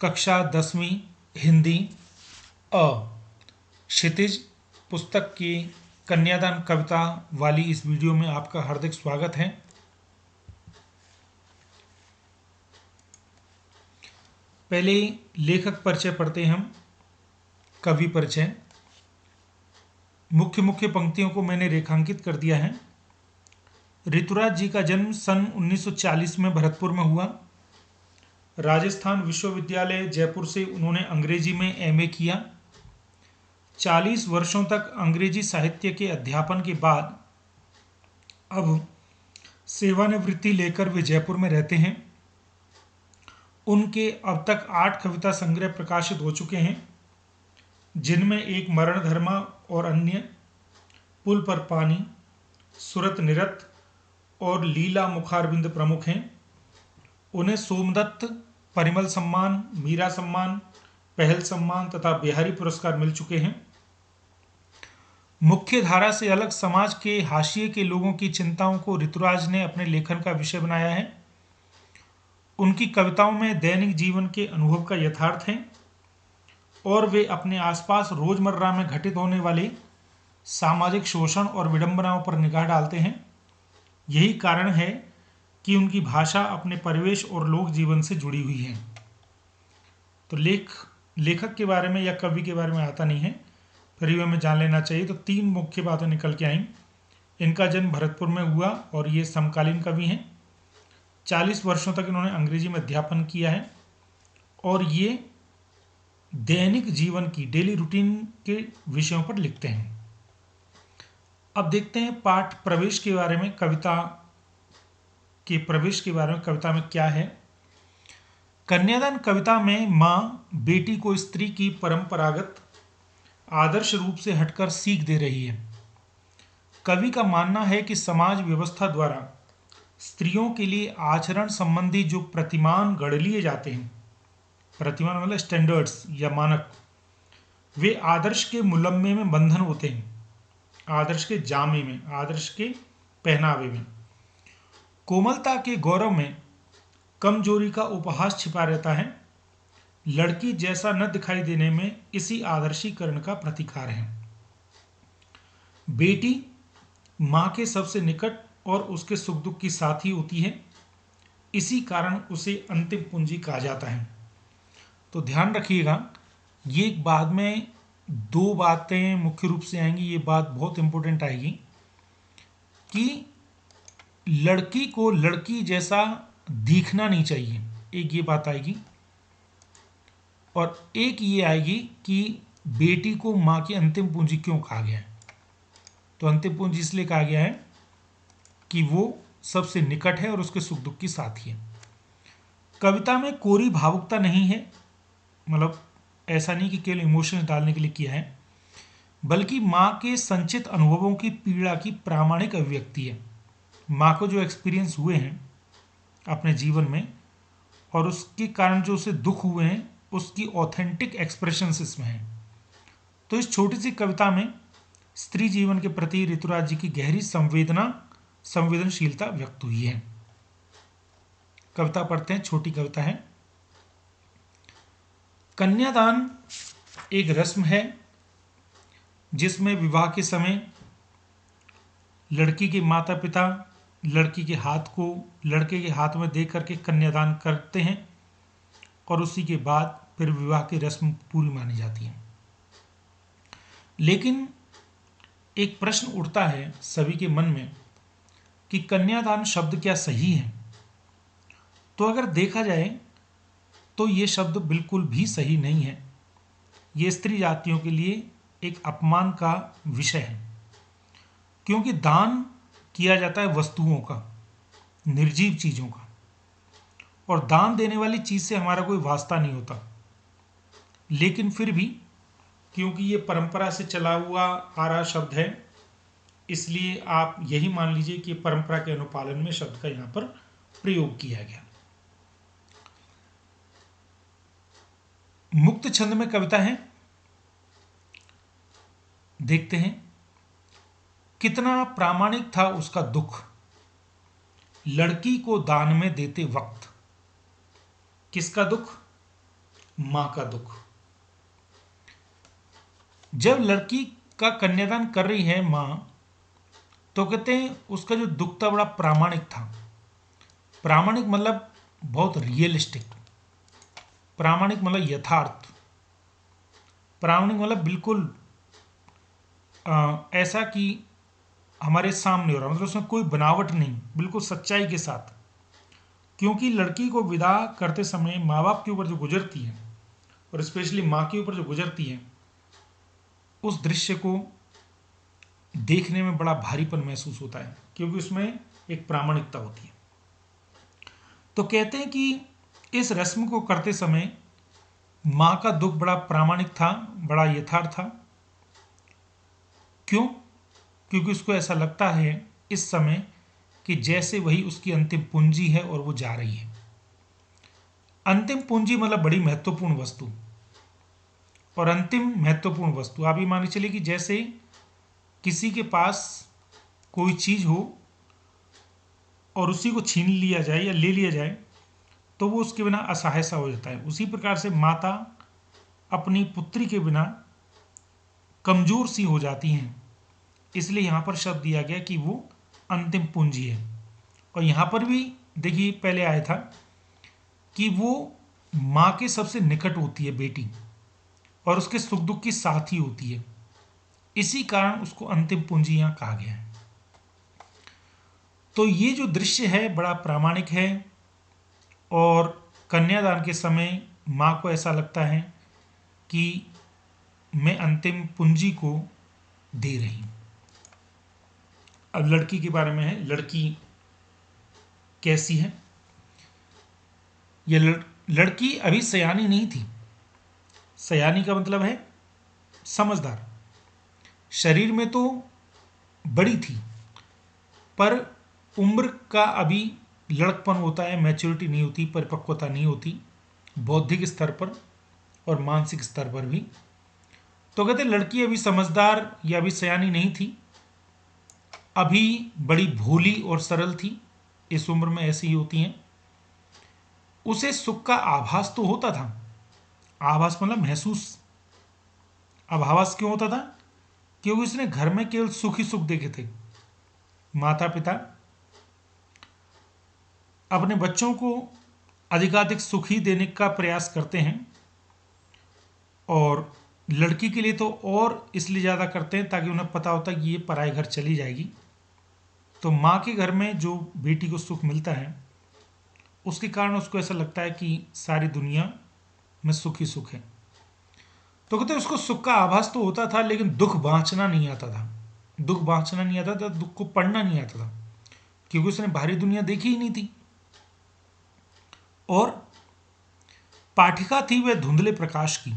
कक्षा 10वीं हिंदी अ क्षितिज पुस्तक की कन्यादान कविता वाली इस वीडियो में आपका हार्दिक स्वागत है। पहले लेखक परिचय पढ़ते हैं हम। कवि परिचय। मुख्य पंक्तियों को मैंने रेखांकित कर दिया है। ऋतुराज जी का जन्म सन 1940 में भरतपुर में हुआ। राजस्थान विश्वविद्यालय जयपुर से उन्होंने अंग्रेजी में एमए किया। 40 वर्षों तक अंग्रेजी साहित्य के अध्यापन के बाद अब सेवानिवृत्ति लेकर वे जयपुर में रहते हैं। उनके अब तक 8 कविता संग्रह प्रकाशित हो चुके हैं, जिनमें एक मरण धर्मा और अन्य, पुल पर पानी, सुरत निरत और लीला मुखारबिंद प्रमुख हैं। उन्हें सोमदत्त, परिमल सम्मान, मीरा सम्मान, पहल सम्मान तथा बिहारी पुरस्कार मिल चुके हैं। मुख्य धारा से अलग समाज के हाशिए के लोगों की चिंताओं को ऋतुराज ने अपने लेखन का विषय बनाया है। उनकी कविताओं में दैनिक जीवन के अनुभव का यथार्थ है और वे अपने आसपास रोजमर्रा में घटित होने वाले सामाजिक शोषण और विडंबनाओं पर निगाह डालते हैं। यही कारण है कि उनकी भाषा अपने परिवेश और लोक जीवन से जुड़ी हुई है। तो लेखक के बारे में या कवि के बारे में आता नहीं है, फिर भी हमें जान लेना चाहिए। तो 3 मुख्य बातें निकल के आई। इनका जन्म भरतपुर में हुआ और ये समकालीन कवि हैं। 40 वर्षों तक इन्होंने अंग्रेजी में अध्यापन किया है और ये दैनिक जीवन की डेली रूटीन के विषयों पर लिखते हैं। अब देखते हैं पाठ प्रवेश के बारे में। कविता के प्रवेश के बारे में कविता में क्या है। कन्यादान कविता में माँ बेटी को स्त्री की परंपरागत आदर्श रूप से हटकर सीख दे रही है। कवि का मानना है कि समाज व्यवस्था द्वारा स्त्रियों के लिए आचरण संबंधी जो प्रतिमान गढ़ लिए जाते हैं, प्रतिमान मतलब स्टैंडर्ड्स या मानक, वे आदर्श के मुलम्मे में बंधन होते हैं, आदर्श के जामे में, आदर्श के पहनावे में। कोमलता के गौरव में कमजोरी का उपहास छिपा रहता है। लड़की जैसा न दिखाई देने में इसी आदर्शीकरण का प्रतिकार है। बेटी मां के सबसे निकट और उसके सुख दुख की साथी होती है, इसी कारण उसे अंतिम पूंजी कहा जाता है। तो ध्यान रखिएगा, ये बाद में 2 बातें मुख्य रूप से आएंगी। ये बात बहुत इंपॉर्टेंट आएगी कि लड़की को लड़की जैसा दिखना नहीं चाहिए, एक ये बात आएगी। और एक ये आएगी कि बेटी को मां की अंतिम पूंजी क्यों कहा गया है। तो अंतिम पूंजी इसलिए कहा गया है कि वो सबसे निकट है और उसके सुख दुख की साथी है। कविता में कोरी भावुकता नहीं है, मतलब ऐसा नहीं कि केवल इमोशंस डालने के लिए किया है, बल्कि माँ के संचित अनुभवों की पीड़ा की प्रामाणिक अभिव्यक्ति है। माँ को जो एक्सपीरियंस हुए हैं अपने जीवन में और उसके कारण जो उसे दुख हुए हैं, उसकी ऑथेंटिक एक्सप्रेशंस इसमें हैं। तो इस छोटी सी कविता में स्त्री जीवन के प्रति ऋतुराज जी की गहरी संवेदनशीलता व्यक्त हुई है। कविता पढ़ते हैं। छोटी कविता है। कन्यादान एक रस्म है जिसमें विवाह के समय लड़की के माता पिता लड़की के हाथ को लड़के के हाथ में दे करके कन्यादान करते हैं और उसी के बाद फिर विवाह की रस्म पूरी मानी जाती है। लेकिन एक प्रश्न उठता है सभी के मन में कि कन्यादान शब्द क्या सही है। तो अगर देखा जाए तो ये शब्द बिल्कुल भी सही नहीं है। ये स्त्री जातियों के लिए एक अपमान का विषय है, क्योंकि दान किया जाता है वस्तुओं का, निर्जीव चीज़ों का, और दान देने वाली चीज़ से हमारा कोई वास्ता नहीं होता। लेकिन फिर भी क्योंकि ये परंपरा से चला हुआ आ रहा शब्द है, इसलिए आप यही मान लीजिए कि परंपरा के अनुपालन में शब्द का यहाँ पर प्रयोग किया गया। मुक्त छंद में कविता है। देखते हैं। कितना प्रामाणिक था उसका दुख, लड़की को दान में देते वक्त। किसका दुख? मां का दुख। जब लड़की का कन्यादान कर रही है मां, तो कहते हैं उसका जो दुख था बड़ा प्रामाणिक था। प्रामाणिक मतलब बहुत रियलिस्टिक, प्रामाणिक मतलब यथार्थ, प्रामाणिक मतलब बिल्कुल ऐसा कि हमारे सामने हो रहा, मतलब उसमें कोई बनावट नहीं, बिल्कुल सच्चाई के साथ। क्योंकि लड़की को विदा करते समय माँ बाप के ऊपर जो गुजरती है, और स्पेशली माँ के ऊपर जो गुजरती है, उस दृश्य को देखने में बड़ा भारीपन महसूस होता है, क्योंकि उसमें एक प्रामाणिकता होती है। तो कहते हैं कि इस रस्म को करते समय माँ का दुख बड़ा प्रामाणिक था, बड़ा यथार्थ था। क्यों? क्योंकि उसको ऐसा लगता है इस समय कि जैसे वही उसकी अंतिम पूंजी है और वो जा रही है। अंतिम पूंजी मतलब बड़ी महत्वपूर्ण वस्तु, और अंतिम महत्वपूर्ण वस्तु आप ये मान के चलिए कि जैसे किसी के पास कोई चीज हो और उसी को छीन लिया जाए या ले लिया जाए, तो वो उसके बिना असहाय सा हो जाता है। उसी प्रकार से माता अपनी पुत्री के बिना कमजोर सी हो जाती हैं। इसलिए यहाँ पर शब्द दिया गया कि वो अंतिम पूंजी है। और यहाँ पर भी देखिए पहले आया था कि वो माँ के सबसे निकट होती है बेटी, और उसके सुख दुख की साथी होती है। इसी कारण उसको अंतिम पूंजी यहाँ कहा गया है। तो ये जो दृश्य है बड़ा प्रामाणिक है, और कन्यादान के समय माँ को ऐसा लगता है कि मैं अंतिम पूंजी को दे रही हूँ। अब लड़की के बारे में है, लड़की कैसी है? यह लड़की अभी सयानी नहीं थी। सयानी का मतलब है समझदार। शरीर में तो बड़ी थी, पर उम्र का अभी लड़कपन होता है, मैच्योरिटी नहीं होती, परिपक्वता नहीं होती, बौद्धिक स्तर पर और मानसिक स्तर पर भी। तो कहते लड़की अभी समझदार या अभी सयानी नहीं थी, अभी बड़ी भोली और सरल थी। इस उम्र में ऐसी ही होती हैं। उसे सुख का आभास तो होता था। आभास मतलब महसूस। अब आभास क्यों होता था? क्योंकि उसने घर में केवल सुख ही सुख देखे थे। माता पिता अपने बच्चों को अधिकाधिक सुख ही देने का प्रयास करते हैं, और लड़की के लिए तो और इसलिए ज़्यादा करते हैं ताकि उन्हें पता होता है कि ये पराए घर चली जाएगी। तो माँ के घर में जो बेटी को सुख मिलता है, उसके कारण उसको ऐसा लगता है कि सारी दुनिया में सुख ही सुख है। तो कहते उसको सुख का आभास तो होता था, लेकिन दुख बांचना नहीं आता था। दुख बांचना नहीं आता था, दुख को पढ़ना नहीं आता था, क्योंकि उसने बाहरी दुनिया देखी ही नहीं थी। और पाठिका थी वह धुंधले प्रकाश की,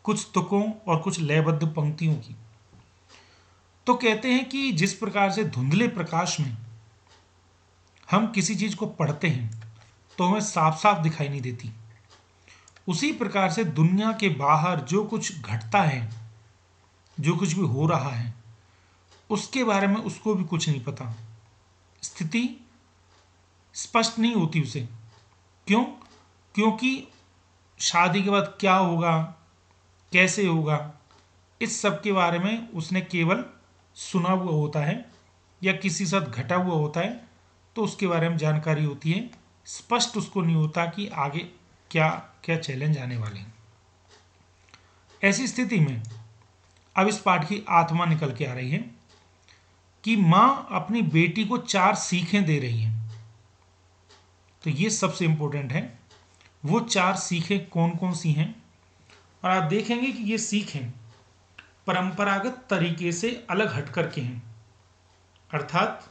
कुछ तुकों और कुछ लयबद्ध पंक्तियों की। तो कहते हैं कि जिस प्रकार से धुंधले प्रकाश में हम किसी चीज को पढ़ते हैं तो हमें साफ साफ दिखाई नहीं देती, उसी प्रकार से दुनिया के बाहर जो कुछ घटता है, जो कुछ भी हो रहा है, उसके बारे में उसको भी कुछ नहीं पता। स्थिति स्पष्ट नहीं होती उसे। क्यों? क्योंकि शादी के बाद क्या होगा, कैसे होगा, इस सब के बारे में उसने केवल सुना हुआ होता है या किसी साथ घटा हुआ होता है, तो उसके बारे में जानकारी होती है। स्पष्ट उसको नहीं होता कि आगे क्या क्या चैलेंज आने वाले हैं। ऐसी स्थिति में अब इस पाठ की आत्मा निकल के आ रही है कि मां अपनी बेटी को 4 सीखें दे रही है। तो ये सबसे इंपॉर्टेंट है। वो 4 सीखें कौन कौन सी हैं? और आप देखेंगे कि ये सीखें परंपरागत तरीके से अलग हट करके हैं। अर्थात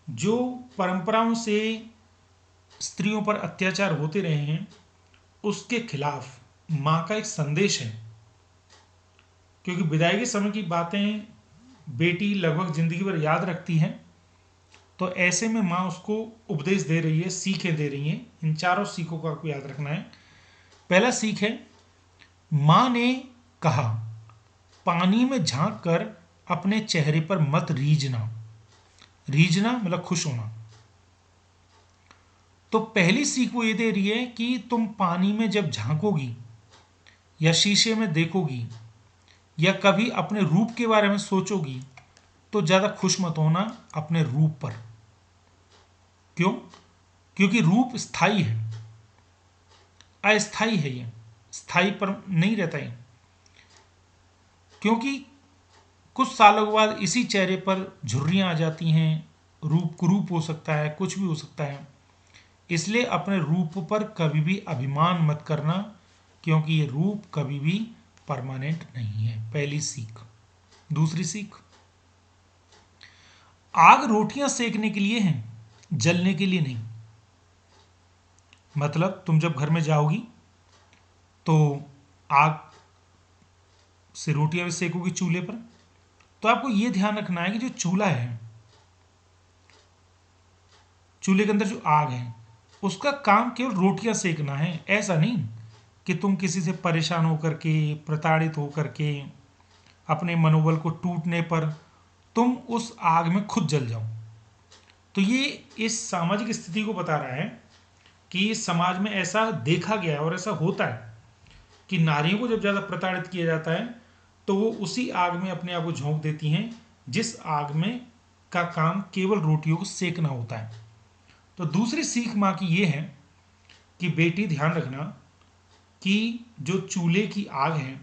जो परंपराओं से स्त्रियों पर अत्याचार होते रहे हैं, उसके खिलाफ माँ का एक संदेश है। क्योंकि विदाई के समय की बातें बेटी लगभग जिंदगी भर याद रखती है, तो ऐसे में माँ उसको उपदेश दे रही है, सीखें दे रही हैं। इन 4 सीखों को आपको याद रखना है। पहला सीख है, माँ ने कहा, पानी में झांक कर अपने चेहरे पर मत रीझना। रीझना मतलब खुश होना। तो पहली सीख वो ये दे रही है कि तुम पानी में जब झांकोगी या शीशे में देखोगी या कभी अपने रूप के बारे में सोचोगी तो ज़्यादा खुश मत होना अपने रूप पर। क्यों? क्योंकि रूप स्थायी है, अस्थायी है, ये स्थायी पर नहीं रहता है। क्योंकि कुछ सालों के बाद इसी चेहरे पर झुर्रियाँ आ जाती हैं, रूप कुरूप हो सकता है, कुछ भी हो सकता है। इसलिए अपने रूप पर कभी भी अभिमान मत करना, क्योंकि ये रूप कभी भी परमानेंट नहीं है। पहली सीख। दूसरी सीख, आग रोटियां सेकने के लिए है, जलने के लिए नहीं। मतलब तुम जब घर में जाओगी तो आग से रोटियां भी सेकोगी चूल्हे पर, तो आपको यह ध्यान रखना है कि जो चूल्हा है, चूल्हे के अंदर जो आग है, उसका काम केवल रोटियां सेकना है। ऐसा नहीं कि तुम किसी से परेशान होकर के, प्रताड़ित होकर के, अपने मनोबल को टूटने पर तुम उस आग में खुद जल जाओ। तो ये इस सामाजिक स्थिति को बता रहा है कि समाज में ऐसा देखा गया है और ऐसा होता है कि नारियों को जब ज़्यादा प्रताड़ित किया जाता है तो वो उसी आग में अपने आप को झोंक देती हैं, जिस आग में का काम केवल रोटियों को सेकना होता है। तो दूसरी सीख माँ की ये है कि बेटी ध्यान रखना कि जो चूल्हे की आग है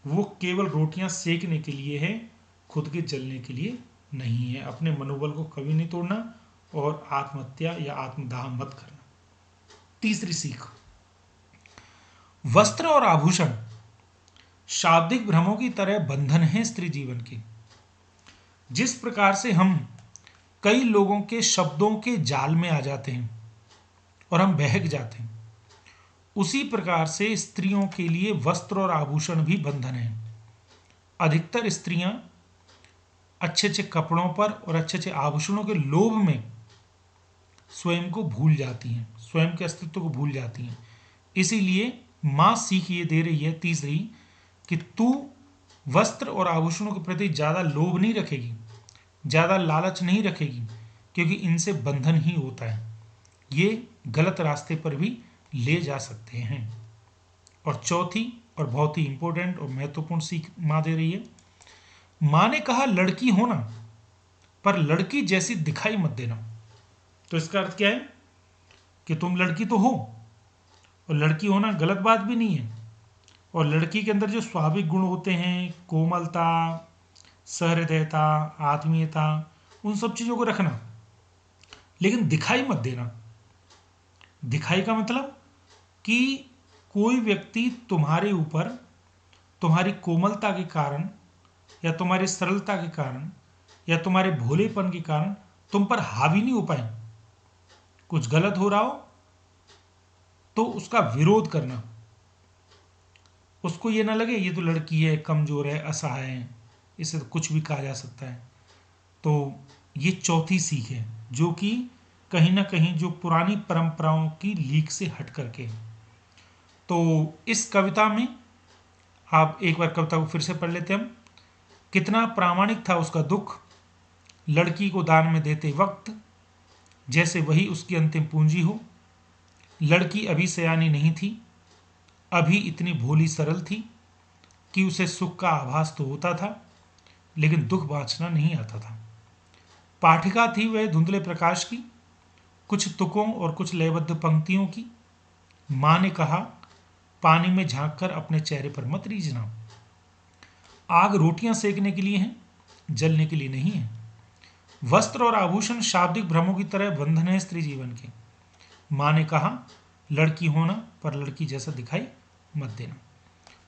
वो केवल रोटियां सेकने के लिए है, खुद के जलने के लिए नहीं है। अपने मनोबल को कभी नहीं तोड़ना और आत्महत्या या आत्मदाह मत करना। तीसरी सीख, वस्त्र और आभूषण शाब्दिक भ्रमों की तरह बंधन है स्त्री जीवन के। जिस प्रकार से हम कई लोगों के शब्दों के जाल में आ जाते हैं और हम बहक जाते हैं, उसी प्रकार से स्त्रियों के लिए वस्त्र और आभूषण भी बंधन है। अधिकतर स्त्रियां अच्छे अच्छे कपड़ों पर और अच्छे अच्छे आभूषणों के लोभ में स्वयं को भूल जाती हैं, स्वयं के अस्तित्व को भूल जाती हैं। इसीलिए माँ सीख ये दे रही है तीसरी, कि तू वस्त्र और आभूषणों के प्रति ज़्यादा लोभ नहीं रखेगी, ज़्यादा लालच नहीं रखेगी, क्योंकि इनसे बंधन ही होता है। ये गलत रास्ते पर भी ले जा सकते हैं। और चौथी और बहुत ही इंपॉर्टेंट और महत्वपूर्ण सीख माँ दे रही है। माँ ने कहा लड़की होना पर लड़की जैसी दिखाई मत देना। तो इसका अर्थ क्या है कि तुम लड़की तो हो, और लड़की होना गलत बात भी नहीं है। और लड़की के अंदर जो स्वाभाविक गुण होते हैं, कोमलता, सहृदयता, आत्मीयता, उन सब चीज़ों को रखना, लेकिन दिखाई मत देना। दिखाई का मतलब कि कोई व्यक्ति तुम्हारे ऊपर तुम्हारी कोमलता के कारण या तुम्हारी सरलता के कारण या तुम्हारे भोलेपन के कारण तुम पर हावी नहीं हो पाए। कुछ गलत हो रहा हो तो उसका विरोध करना, उसको ये ना लगे ये तो लड़की है, कमजोर है, असहाय है, इसे तो कुछ भी कहा जा सकता है। तो ये चौथी सीख है, जो कि कहीं ना कहीं जो पुरानी परंपराओं की लीक से हट करके। तो इस कविता में आप एक बार कविता को फिर से पढ़ लेते हम। कितना प्रामाणिक था उसका दुख, लड़की को दान में देते वक्त, जैसे वही उसकी अंतिम पूंजी हो। लड़की अभी सयानी नहीं थी, अभी इतनी भोली सरल थी कि उसे सुख का आभास तो होता था, लेकिन दुख बांचना नहीं आता था। पाठिका थी वह धुंधले प्रकाश की, कुछ तुकों और कुछ लयबद्ध पंक्तियों की। माँ ने कहा पानी में झांक कर अपने चेहरे पर मत रीझना। आग रोटियां सेकने के लिए है, जलने के लिए नहीं है। वस्त्र और आभूषण शाब्दिक भ्रमों की तरह बंधन है स्त्री जीवन के। माँ ने कहा लड़की होना पर लड़की जैसा दिखाई मत देना।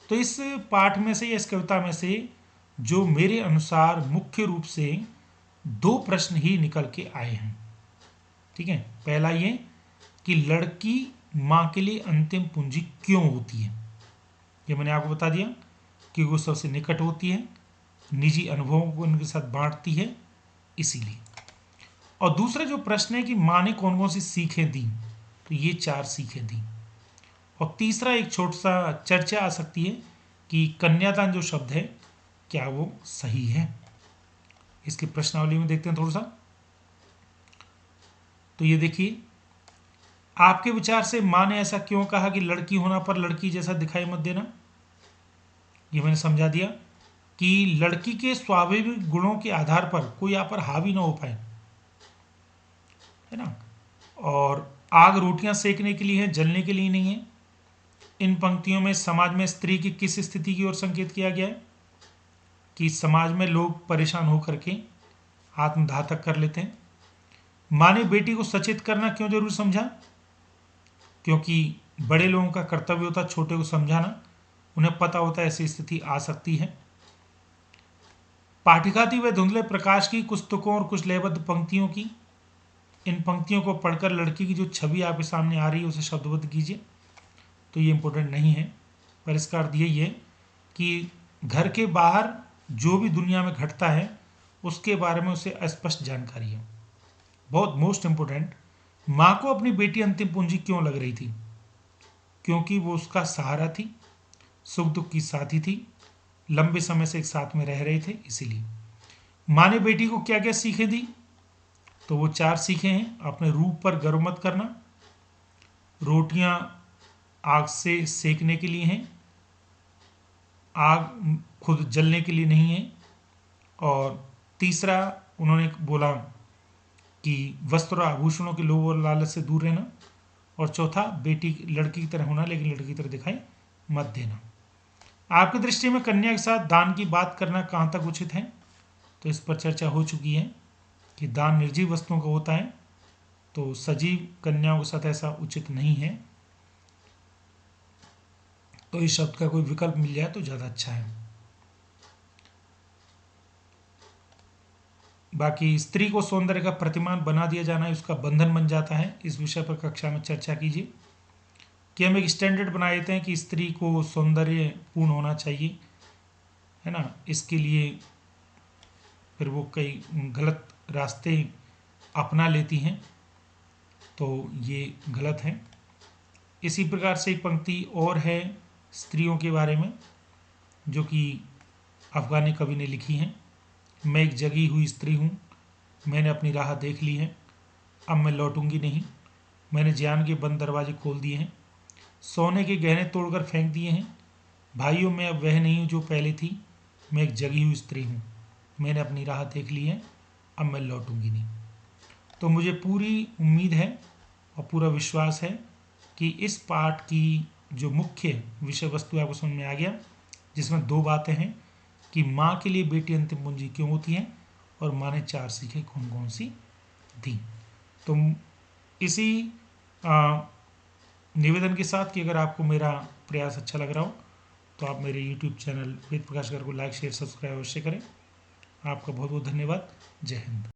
तो इस पाठ में से या इस कविता में से जो मेरे अनुसार मुख्य रूप से दो प्रश्न ही निकल के आए हैं। ठीक है, पहला ये कि लड़की माँ के लिए अंतिम पूंजी क्यों होती है, ये मैंने आपको बता दिया कि वो सबसे निकट होती है, निजी अनुभवों को उनके साथ बांटती है, इसीलिए। और दूसरा जो प्रश्न है कि माँ ने कौन कौन सी सीखें दी, तो ये 4 सीखें दी। और तीसरा एक छोटा सा चर्चा आ सकती है कि कन्यादान जो शब्द है क्या वो सही है। इसकी प्रश्नावली में देखते हैं थोड़ा सा। तो ये देखिए आपके विचार से माँ ने ऐसा क्यों कहा कि लड़की होना पर लड़की जैसा दिखाई मत देना? ये मैंने समझा दिया कि लड़की के स्वाभाविक गुणों के आधार पर कोई आप पर हावी ना हो पाए, है ना। और आग रोटियां सेकने के लिए है, जलने के लिए नहीं है। इन पंक्तियों में समाज में स्त्री की किस स्थिति की ओर संकेत किया गया है? कि समाज में लोग परेशान होकर के आत्मघातक कर लेते हैं। माँ ने बेटी को सचेत करना क्यों जरूरी समझा? क्योंकि बड़े लोगों का कर्तव्य होता छोटे को समझाना, उन्हें पता होता है ऐसी स्थिति आ सकती है। पाठिकाति व धुंधले प्रकाश की कुछ तुकों और कुछ लयबद्ध पंक्तियों की, इन पंक्तियों को पढ़कर लड़की की जो छवि आपके सामने आ रही है उसे शब्दबद्ध कीजिए। तो ये इंपॉर्टेंट नहीं है, पर इसका अर्थ यही है कि घर के बाहर जो भी दुनिया में घटता है उसके बारे में उसे स्पष्ट जानकारी है। बहुत मोस्ट इंपोर्टेंट, माँ को अपनी बेटी अंतिम पूंजी क्यों लग रही थी? क्योंकि वो उसका सहारा थी, सुख दुख की साथी थी, लंबे समय से एक साथ में रह रहे थे, इसीलिए। माँ ने बेटी को क्या क्या सीखें दी? तो वो 4 सीखें हैं। अपने रूप पर गर्व मत करना, रोटियां आग से सेकने के लिए हैं, आग खुद जलने के लिए नहीं है। और तीसरा उन्होंने बोला कि वस्त्र और आभूषणों के लोभ और लालच से दूर रहना। और चौथा, बेटी लड़की की तरह होना लेकिन लड़की की तरह दिखाई मत देना। आपकी दृष्टि में कन्या के साथ दान की बात करना कहाँ तक उचित है? तो इस पर चर्चा हो चुकी है कि दान निर्जीव वस्तुओं का होता है, तो सजीव कन्याओं के साथ ऐसा उचित नहीं है। तो इस शब्द का कोई विकल्प मिल जाए तो ज़्यादा अच्छा है। बाकी स्त्री को सौंदर्य का प्रतिमान बना दिया जाना है, उसका बंधन बन जाता है। इस विषय पर कक्षा में चर्चा कीजिए कि हम एक स्टैंडर्ड बना देते हैं कि स्त्री को सौंदर्य पूर्ण होना चाहिए, है ना। इसके लिए फिर वो कई गलत रास्ते अपना लेती हैं, तो ये गलत है। इसी प्रकार से एक पंक्ति और है स्त्रियों के बारे में जो कि अफगानी कवि ने लिखी है। मैं एक जगी हुई स्त्री हूँ, मैंने अपनी राह देख ली है, अब मैं लौटूंगी नहीं। मैंने ज्ञान के बंद दरवाजे खोल दिए हैं, सोने के गहने तोड़कर फेंक दिए हैं। भाइयों, मैं अब वह नहीं हूँ जो पहले थी, मैं एक जगी हुई स्त्री हूँ, मैंने अपनी राह देख ली है, अब मैं लौटूंगी नहीं। तो मुझे पूरी उम्मीद है और पूरा विश्वास है कि इस पाठ की जो मुख्य विषय वस्तु आपको समझ में आ गया, जिसमें 2 बातें हैं कि माँ के लिए बेटी अंतिम पूंजी क्यों होती है और माँ ने 4 सीखें कौन कौन सी दी। तो इसी निवेदन के साथ कि अगर आपको मेरा प्रयास अच्छा लग रहा हो तो आप मेरे YouTube चैनल वेद प्रकाश कर को लाइक शेयर सब्सक्राइब अवश्य करें। आपका बहुत बहुत धन्यवाद। जय हिंद।